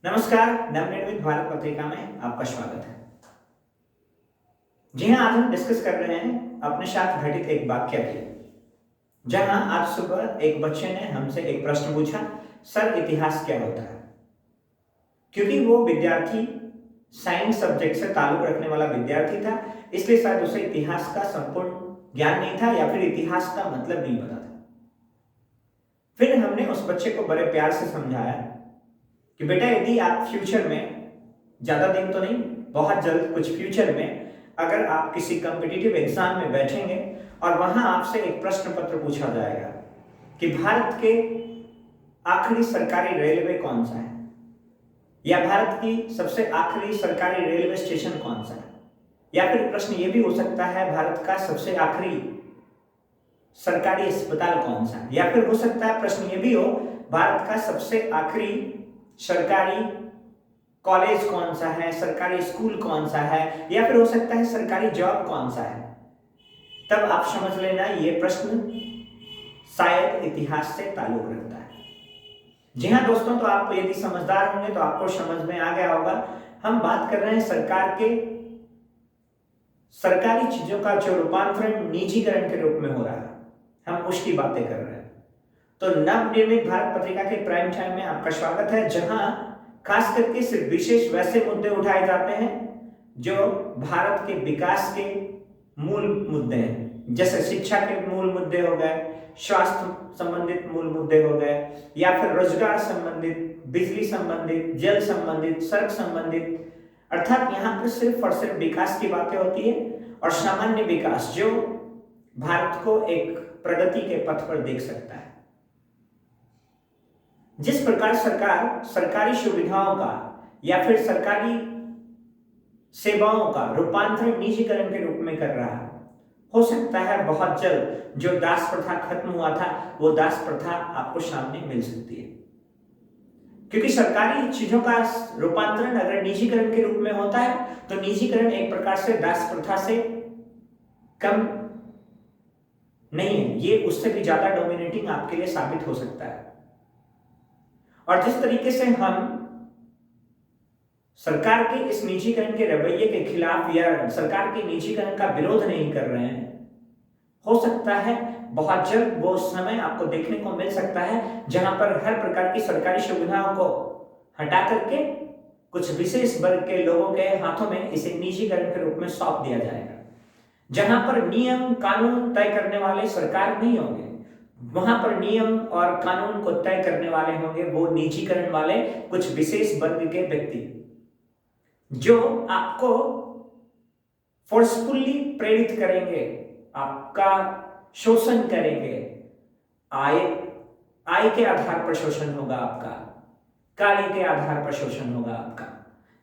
नमस्कार, नवनिर्मित भारत पत्रिका में आपका स्वागत है। जी हाँ, आज हम डिस्कस कर रहे हैं अपने साथ घटित एक वाक्य की, जहां आज सुबह एक बच्चे ने हमसे एक प्रश्न पूछा, सर इतिहास क्या होता है? क्योंकि वो विद्यार्थी साइंस सब्जेक्ट से ताल्लुक रखने वाला विद्यार्थी था, इसलिए शायद उसे इतिहास का संपूर्ण ज्ञान नहीं था या फिर इतिहास का मतलब नहीं पता था। फिर हमने उस बच्चे को बड़े प्यार से समझाया कि बेटा, यदि आप फ्यूचर में, ज्यादा दिन तो नहीं, बहुत जल्द कुछ फ्यूचर में अगर आप किसी कॉम्पिटिटिव एग्जाम में बैठेंगे और वहां आपसे एक प्रश्न पत्र पूछा जाएगा कि भारत के आखिरी सरकारी रेलवे कौन सा है, या भारत की सबसे आखिरी सरकारी रेलवे स्टेशन कौन सा है, या फिर प्रश्न यह भी हो सकता है भारत का सबसे आखिरी सरकारी अस्पताल कौन सा है, या फिर हो सकता है प्रश्न यह भी हो भारत का सबसे आखिरी सरकारी कॉलेज कौन सा है, सरकारी स्कूल कौन सा है, या फिर हो सकता है सरकारी जॉब कौन सा है। तब आप समझ लेना ये प्रश्न शायद इतिहास से ताल्लुक रखता है। जी हाँ दोस्तों, तो आप यदि समझदार होंगे तो आपको समझ में आ गया होगा। हम बात कर रहे हैं सरकारी चीजों का जो रूपांतरण निजीकरण के रूप में हो रहा है, हम उसकी बातें कर रहे हैं। तो नवनिर्मित भारत पत्रिका के प्राइम टाइम में आपका स्वागत है, जहां खास करके सिर्फ विशेष वैसे मुद्दे उठाए जाते हैं जो भारत के विकास के मूल मुद्दे हैं, जैसे शिक्षा के मूल मुद्दे हो गए, स्वास्थ्य संबंधित मूल मुद्दे हो गए, या फिर रोजगार संबंधित, बिजली संबंधित, जल संबंधित, सड़क संबंधित। अर्थात यहाँ पर सिर्फ और सिर्फ विकास की बातें होती है और सामान्य विकास जो भारत को एक प्रगति के पथ पर देख सकता है। जिस प्रकार सरकार सरकारी सुविधाओं का या फिर सरकारी सेवाओं का रूपांतरण निजीकरण के रूप में कर रहा है, हो सकता है बहुत जल्द जो दास प्रथा खत्म हुआ था वो दास प्रथा आपको सामने मिल सकती है। क्योंकि सरकारी चीजों का रूपांतरण अगर निजीकरण के रूप में होता है तो निजीकरण एक प्रकार से दास प्रथा से कम नहीं है, ये उससे भी ज्यादा डोमिनेटिंग आपके लिए साबित हो सकता है। और जिस तरीके से हम सरकार के इस निजीकरण के रवैये के खिलाफ या सरकार के निजीकरण का विरोध नहीं कर रहे हैं, हो सकता है बहुत जल्द वो समय आपको देखने को मिल सकता है जहां पर हर प्रकार की सरकारी सुविधाओं को हटा करके कुछ विशेष वर्ग के लोगों के हाथों में इसे निजीकरण के रूप में सौंप दिया जाएगा। जहां पर नियम कानून तय करने वाले सरकार नहीं होंगे, वहां पर नियम और कानून को तय करने वाले होंगे वो निजीकरण वाले कुछ विशेष वर्ग के व्यक्ति, जो आपको फोर्सफुली प्रेरित करेंगे, आपका शोषण करेंगे। आय के आधार पर शोषण होगा आपका, कार्य के आधार पर शोषण होगा आपका।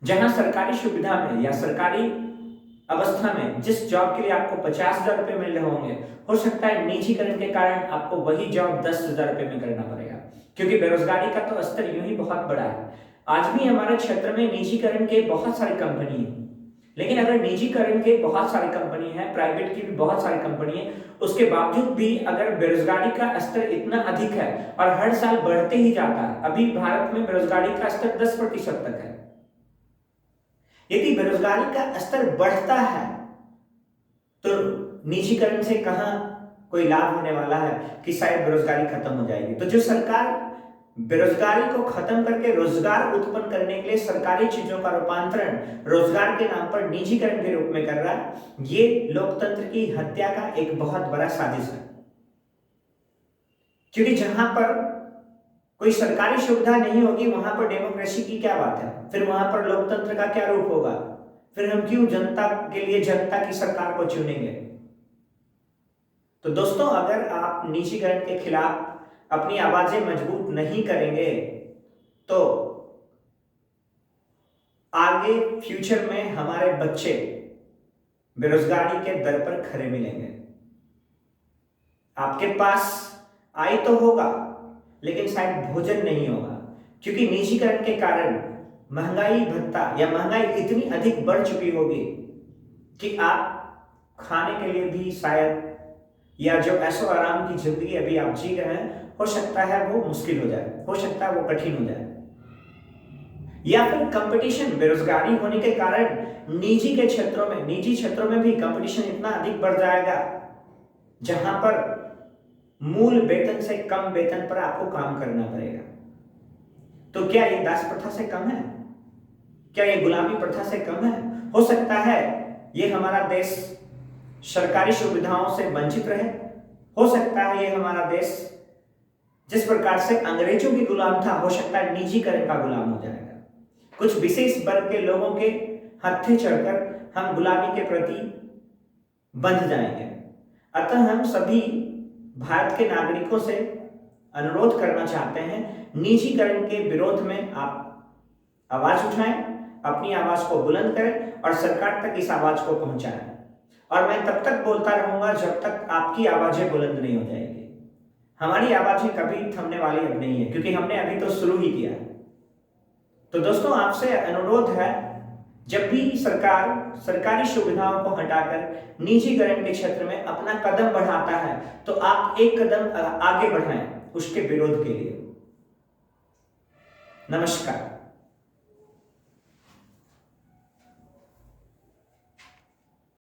जहां सरकारी सुविधा में या सरकारी अवस्था में जिस जॉब के लिए आपको 50,000 रुपए मिल रहे होंगे, हो सकता है निजीकरण के कारण आपको वही जॉब 10,000 रुपए में करना पड़ेगा, क्योंकि बेरोजगारी का तो स्तर यूं ही बहुत बड़ा है। आज भी हमारे क्षेत्र में निजीकरण के बहुत सारी कंपनी है, लेकिन अगर निजीकरण के बहुत सारी कंपनी है, प्राइवेट की भी बहुत सारी कंपनी है, उसके बावजूद भी अगर बेरोजगारी का स्तर इतना अधिक है और हर साल बढ़ते ही जाता है, अभी भारत में बेरोजगारी का स्तर 10% तक है। यदि बेरोजगारी का स्तर बढ़ता है तो निजीकरण से कहां कोई लाभ होने वाला है कि शायद बेरोजगारी खत्म हो जाएगी। तो जो सरकार बेरोजगारी को खत्म करके रोजगार उत्पन्न करने के लिए सरकारी चीजों का रूपांतरण रोजगार के नाम पर निजीकरण के रूप में कर रहा है, ये लोकतंत्र की हत्या का एक बहुत बड़ा साजिश है। क्योंकि जहां पर कोई सरकारी सुविधा नहीं होगी वहां पर डेमोक्रेसी की क्या बात है, फिर वहां पर लोकतंत्र का क्या रूप होगा, फिर हम क्यों जनता के लिए जनता की सरकार को चुनेंगे। तो दोस्तों, अगर आप निजीकरण के खिलाफ अपनी आवाजें मजबूत नहीं करेंगे तो आगे फ्यूचर में हमारे बच्चे बेरोजगारी के दर पर खड़े मिलेंगे। आपके पास आय तो होगा लेकिन शायद भोजन नहीं होगा, क्योंकि निजीकरण के कारण महंगाई भत्ता या महंगाई इतनी अधिक बढ़ चुकी होगी कि आप खाने के लिए भी शायद, या जो ऐशो आराम की जिंदगी अभी आप जी रहे हैं, हो सकता है वो मुश्किल हो जाए, हो सकता है वो कठिन हो जाए। या फिर कंपटीशन, बेरोजगारी होने के कारण निजी क्षेत्रों में भी कंपटीशन इतना अधिक बढ़ जाएगा जहां पर मूल वेतन से कम वेतन पर आपको काम करना पड़ेगा। तो क्या ये दास प्रथा से कम है? क्या ये गुलामी प्रथा से कम है? हो सकता है ये हमारा देश सरकारी सुविधाओं से वंचित रहे, हो सकता है ये हमारा देश जिस प्रकार से अंग्रेजों की गुलाम था, हो सकता है निजीकरण का गुलाम हो जाएगा। कुछ विशेष वर्ग के लोगों के हत्थे चढ़कर हम गुलामी के प्रति बंध जाएंगे। अतः हम सभी भारत के नागरिकों से अनुरोध करना चाहते हैं, निजीकरण के विरोध में आप आवाज उठाएं, अपनी आवाज को बुलंद करें और सरकार तक इस आवाज को पहुंचाएं। और मैं तब तक बोलता रहूंगा जब तक आपकी आवाजें बुलंद नहीं हो जाएगी। हमारी आवाजें कभी थमने वाली अब नहीं है, क्योंकि हमने अभी तो शुरू ही किया है। तो दोस्तों, आपसे अनुरोध है, जब भी सरकार सरकारी सुविधाओं को हटाकर निजीकरण के क्षेत्र में अपना कदम बढ़ाता है तो आप एक कदम आगे बढ़ाएं उसके विरोध के लिए। नमस्कार।